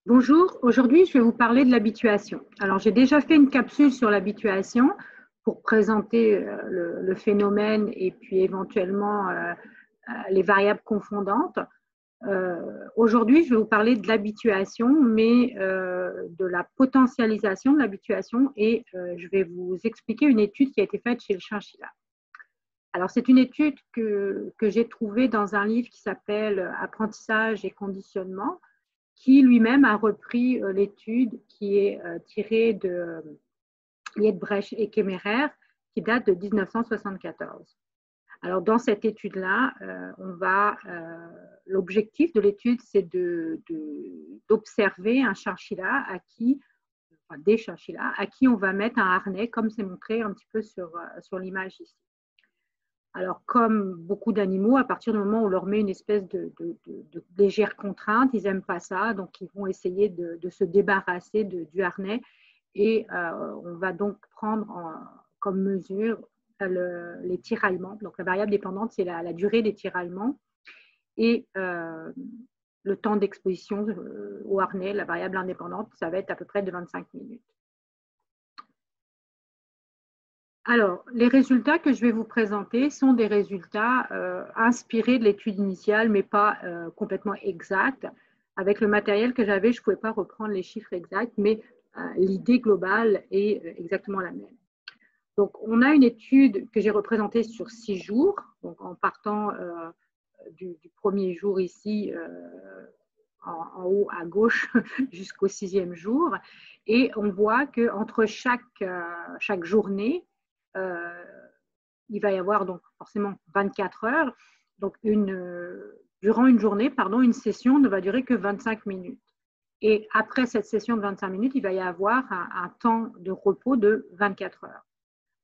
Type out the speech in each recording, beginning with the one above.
Bonjour, aujourd'hui je vais vous parler de l'habituation. Alors j'ai déjà fait une capsule sur l'habituation pour présenter le phénomène et puis éventuellement les variables confondantes. Aujourd'hui je vais vous parler de l'habituation, mais de la potentialisation de l'habituation et je vais vous expliquer une étude qui a été faite chez le chinchilla. Alors c'est une étude que j'ai trouvée dans un livre qui s'appelle Apprentissage et conditionnement, qui lui-même a repris l'étude qui est tirée de Lietbrecht et Kemmerer, qui date de 1974. Alors, dans cette étude-là, l'objectif de l'étude, c'est d'observer un chinchilla des chinchillas à qui on va mettre un harnais, comme c'est montré un petit peu sur l'image ici. Alors, comme beaucoup d'animaux, à partir du moment où on leur met une espèce de légère contrainte, ils n'aiment pas ça, donc ils vont essayer de se débarrasser du harnais. Et on va donc prendre comme mesure les tiraillements. Donc, la variable dépendante, c'est la durée des tiraillements. Et le temps d'exposition au harnais, la variable indépendante, ça va être à peu près de 25 minutes. Alors, les résultats que je vais vous présenter sont des résultats inspirés de l'étude initiale, mais pas complètement exacts. Avec le matériel que j'avais, je ne pouvais pas reprendre les chiffres exacts, mais l'idée globale est exactement la même. Donc, on a une étude que j'ai représentée sur 6 jours, donc en partant du premier jour ici, en haut à gauche, jusqu'au 6e jour. Et on voit qu'entre chaque journée, il va y avoir donc forcément 24 heures. Donc, durant une journée, une session ne va durer que 25 minutes. Et après cette session de 25 minutes, il va y avoir un temps de repos de 24 heures.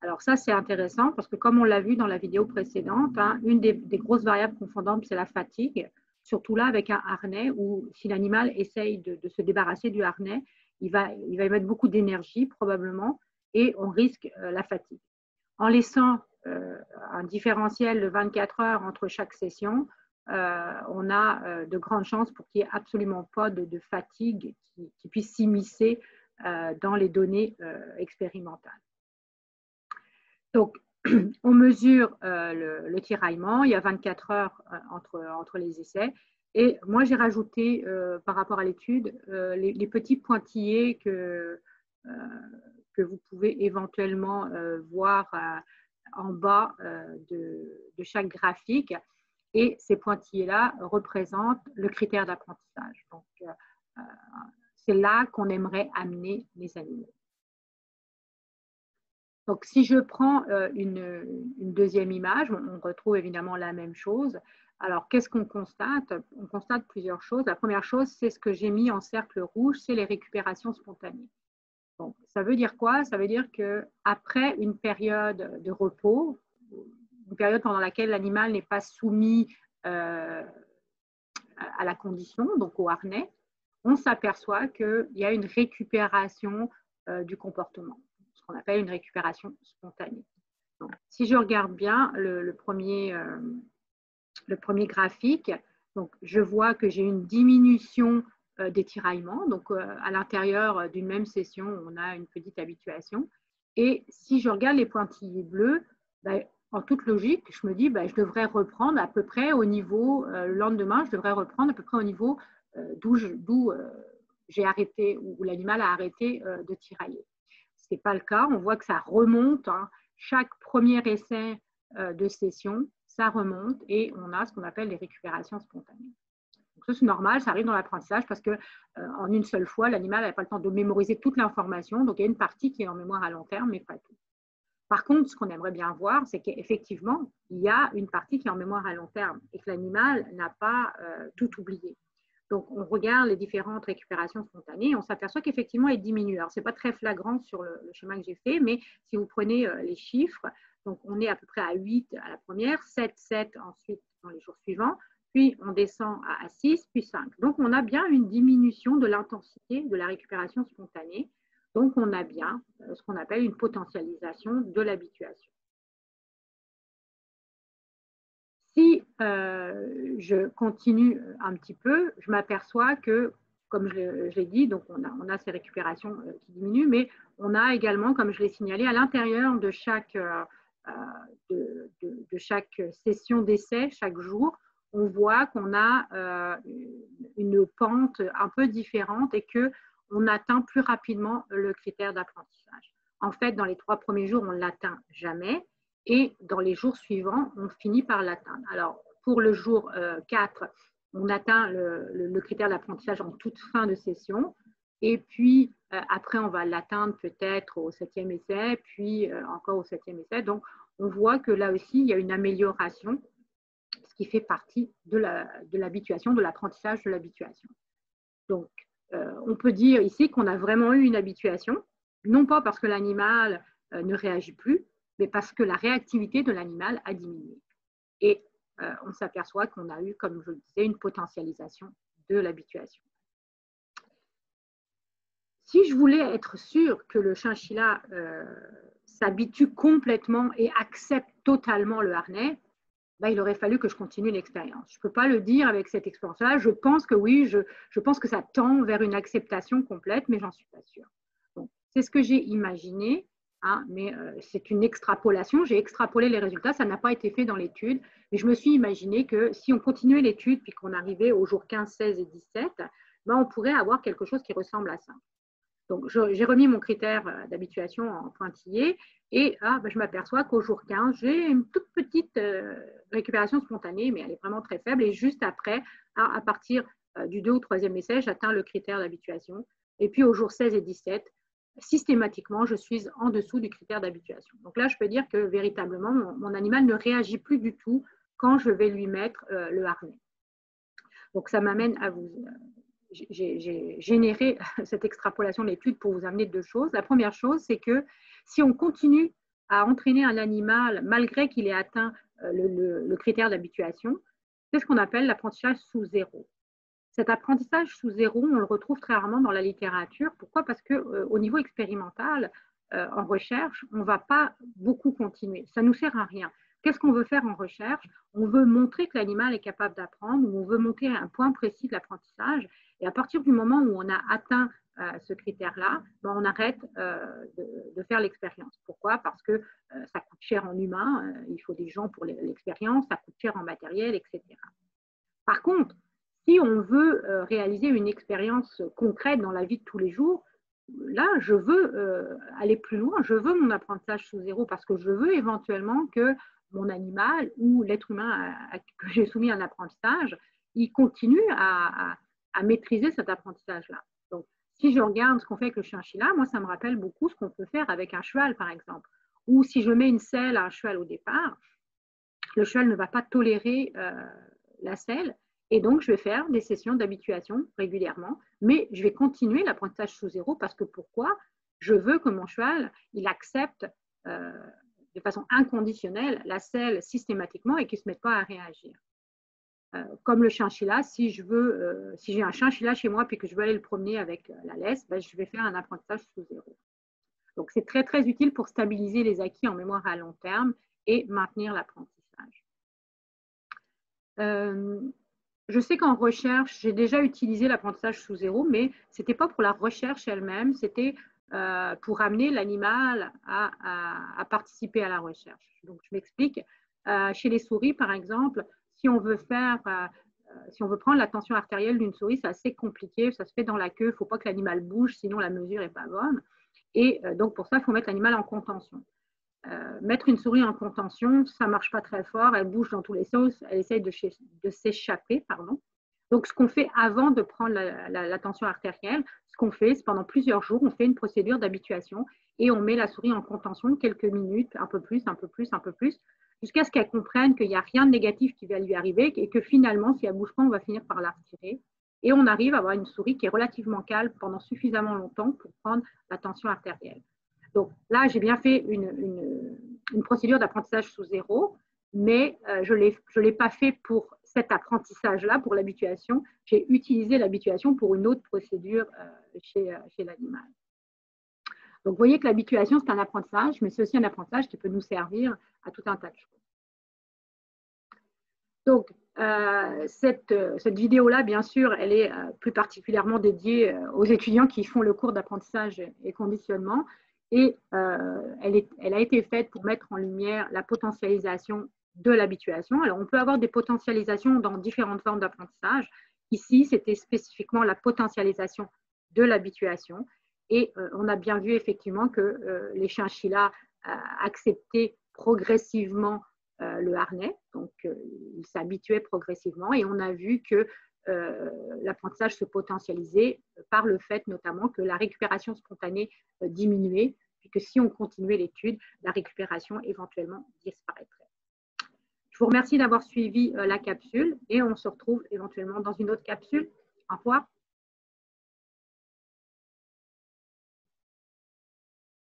Alors ça, c'est intéressant parce que comme on l'a vu dans la vidéo précédente, une des grosses variables confondantes, c'est la fatigue, surtout là avec un harnais où si l'animal essaye de se débarrasser du harnais, il va y mettre beaucoup d'énergie probablement et on risque la fatigue. En laissant un différentiel de 24 heures entre chaque session, on a de grandes chances pour qu'il n'y ait absolument pas de fatigue qui puisse s'immiscer dans les données expérimentales. Donc, on mesure le tiraillement, il y a 24 heures entre les essais. Et moi, j'ai rajouté, par rapport à l'étude, les petits pointillés que vous pouvez éventuellement voir en bas de chaque graphique. Et ces pointillés-là représentent le critère d'apprentissage. Donc, c'est là qu'on aimerait amener les animaux. Donc, si je prends une deuxième image, on retrouve évidemment la même chose. Alors, qu'est-ce qu'on constate? On constate plusieurs choses. La première chose, c'est ce que j'ai mis en cercle rouge, c'est les récupérations spontanées. Donc, ça veut dire quoi? Ça veut dire qu'après une période de repos, une période pendant laquelle l'animal n'est pas soumis à la condition, donc au harnais, on s'aperçoit qu'il y a une récupération du comportement, ce qu'on appelle une récupération spontanée. Donc, si je regarde bien le premier graphique, donc je vois que j'ai une diminution des tiraillements. Donc, à l'intérieur d'une même session, on a une petite habituation. Et si je regarde les pointillés bleus, en toute logique, je me dis je devrais reprendre à peu près au niveau, le lendemain, je devrais reprendre à peu près au niveau d'où j'ai arrêté, où l'animal a arrêté de tirailler. Ce n'est pas le cas, on voit que ça remonte. Chaque premier essai de session, ça remonte et on a ce qu'on appelle les récupérations spontanées. Donc ça, c'est normal, ça arrive dans l'apprentissage parce qu'en une seule fois, l'animal n'a pas le temps de mémoriser toute l'information. Donc, il y a une partie qui est en mémoire à long terme, mais pas tout. Par contre, ce qu'on aimerait bien voir, c'est qu'effectivement, il y a une partie qui est en mémoire à long terme et que l'animal n'a pas tout oublié. Donc, on regarde les différentes récupérations spontanées et on s'aperçoit qu'effectivement, elles diminuent. Alors, ce n'est pas très flagrant sur le schéma que j'ai fait, mais si vous prenez les chiffres, donc on est à peu près à 8 à la première, 7 ensuite dans les jours suivants, puis on descend à 6, puis 5. Donc, on a bien une diminution de l'intensité de la récupération spontanée. Donc, on a bien ce qu'on appelle une potentialisation de l'habituation. Si je continue un petit peu, je m'aperçois que comme je l'ai dit, donc on a ces récupérations qui diminuent, mais on a également, comme je l'ai signalé, à l'intérieur de chaque session d'essai, chaque jour, on voit qu'on a une pente un peu différente et qu'on atteint plus rapidement le critère d'apprentissage. En fait, dans les 3 premiers jours, on ne l'atteint jamais et dans les jours suivants, on finit par l'atteindre. Alors, pour le jour 4, on atteint le critère d'apprentissage en toute fin de session. Et puis, après, on va l'atteindre peut-être au 7e essai, puis encore au 7e essai. Donc, on voit que là aussi, il y a une amélioration, ce qui fait partie de l'habituation, de l'apprentissage de l'habituation. Donc, on peut dire ici qu'on a vraiment eu une habituation, non pas parce que l'animal ne réagit plus, mais parce que la réactivité de l'animal a diminué. Et on s'aperçoit qu'on a eu, comme je le disais, une potentialisation de l'habituation. Si je voulais être sûre que le chinchilla s'habitue complètement et accepte totalement le harnais, ben, il aurait fallu que je continue l'expérience. Je ne peux pas le dire avec cette expérience-là. Je pense que oui, je pense que ça tend vers une acceptation complète, mais j'en suis pas sûre. C'est ce que j'ai imaginé, hein, mais c'est une extrapolation. J'ai extrapolé les résultats, ça n'a pas été fait dans l'étude, mais je me suis imaginé que si on continuait l'étude puis qu'on arrivait aux jours 15, 16 et 17, ben, on pourrait avoir quelque chose qui ressemble à ça. Donc, j'ai remis mon critère d'habituation en pointillé et ben, je m'aperçois qu'au jour 15, j'ai une toute petite récupération spontanée, mais elle est vraiment très faible. Et juste après, à partir du 2 ou 3e essai, j'atteins le critère d'habituation. Et puis, au jour 16 et 17, systématiquement, je suis en dessous du critère d'habituation. Donc là, je peux dire que véritablement, mon animal ne réagit plus du tout quand je vais lui mettre le harnais. Donc, ça m'amène à vous... J'ai généré cette extrapolation de l'étude pour vous amener 2 choses. La première chose, c'est que si on continue à entraîner un animal malgré qu'il ait atteint le critère d'habituation, c'est ce qu'on appelle l'apprentissage sous zéro. Cet apprentissage sous zéro, on le retrouve très rarement dans la littérature. Pourquoi? Parce qu'au niveau expérimental, en recherche, on ne va pas beaucoup continuer. Ça ne nous sert à rien. Qu'est-ce qu'on veut faire en recherche? On veut montrer que l'animal est capable d'apprendre ou on veut monter un point précis de l'apprentissage. Et à partir du moment où on a atteint ce critère-là, ben on arrête de faire l'expérience. Pourquoi? Parce que ça coûte cher en humain, il faut des gens pour l'expérience, ça coûte cher en matériel, etc. Par contre, si on veut réaliser une expérience concrète dans la vie de tous les jours, là, je veux aller plus loin, je veux mon apprentissage sous zéro parce que je veux éventuellement que mon animal ou l'être humain que j'ai soumis à un apprentissage, il continue à maîtriser cet apprentissage-là. Donc, si je regarde ce qu'on fait avec le chinchilla, moi, ça me rappelle beaucoup ce qu'on peut faire avec un cheval, par exemple. Ou si je mets une selle à un cheval au départ, le cheval ne va pas tolérer la selle. Et donc, je vais faire des sessions d'habituation régulièrement, mais je vais continuer l'apprentissage sous zéro parce que pourquoi? Je veux que mon cheval, il accepte de façon inconditionnelle la selle systématiquement et qu'il ne se mette pas à réagir. Comme le chinchilla, si j'ai un chinchilla chez moi puis que je veux aller le promener avec la laisse, ben, je vais faire un apprentissage sous zéro. Donc, c'est très, très utile pour stabiliser les acquis en mémoire à long terme et maintenir l'apprentissage. Je sais qu'en recherche, j'ai déjà utilisé l'apprentissage sous zéro, mais ce n'était pas pour la recherche elle-même, c'était pour amener l'animal à participer à la recherche. Donc, je m'explique. Chez les souris, par exemple, si on veut prendre la tension artérielle d'une souris, c'est assez compliqué, ça se fait dans la queue, il ne faut pas que l'animal bouge, sinon la mesure n'est pas bonne. Et donc, pour ça, il faut mettre l'animal en contention. Mettre une souris en contention, ça ne marche pas très fort, elle bouge dans tous les sens, elle essaye de s'échapper. Donc, ce qu'on fait avant de prendre la tension artérielle, ce qu'on fait, c'est pendant plusieurs jours, on fait une procédure d'habituation et on met la souris en contention quelques minutes, un peu plus, jusqu'à ce qu'elle comprenne qu'il n'y a rien de négatif qui va lui arriver et que finalement, si elle ne bouge pas, on va finir par la retirer. Et on arrive à avoir une souris qui est relativement calme pendant suffisamment longtemps pour prendre la tension artérielle. Donc là, j'ai bien fait une procédure d'apprentissage sous zéro, mais je ne l'ai pas fait pour cet apprentissage-là, pour l'habituation. J'ai utilisé l'habituation pour une autre procédure chez l'animal. Donc, vous voyez que l'habituation, c'est un apprentissage, mais c'est aussi un apprentissage qui peut nous servir à tout un tas de choses. Donc, Cette vidéo-là, bien sûr, elle est plus particulièrement dédiée aux étudiants qui font le cours d'apprentissage et conditionnement. Et elle a été faite pour mettre en lumière la potentialisation de l'habituation. Alors, on peut avoir des potentialisations dans différentes formes d'apprentissage. Ici, c'était spécifiquement la potentialisation de l'habituation. Et on a bien vu effectivement que les chinchillas acceptaient progressivement le harnais, donc ils s'habituaient progressivement et on a vu que l'apprentissage se potentialisait par le fait notamment que la récupération spontanée diminuait, puis que si on continuait l'étude, la récupération éventuellement disparaîtrait. Je vous remercie d'avoir suivi la capsule et on se retrouve éventuellement dans une autre capsule. Au revoir.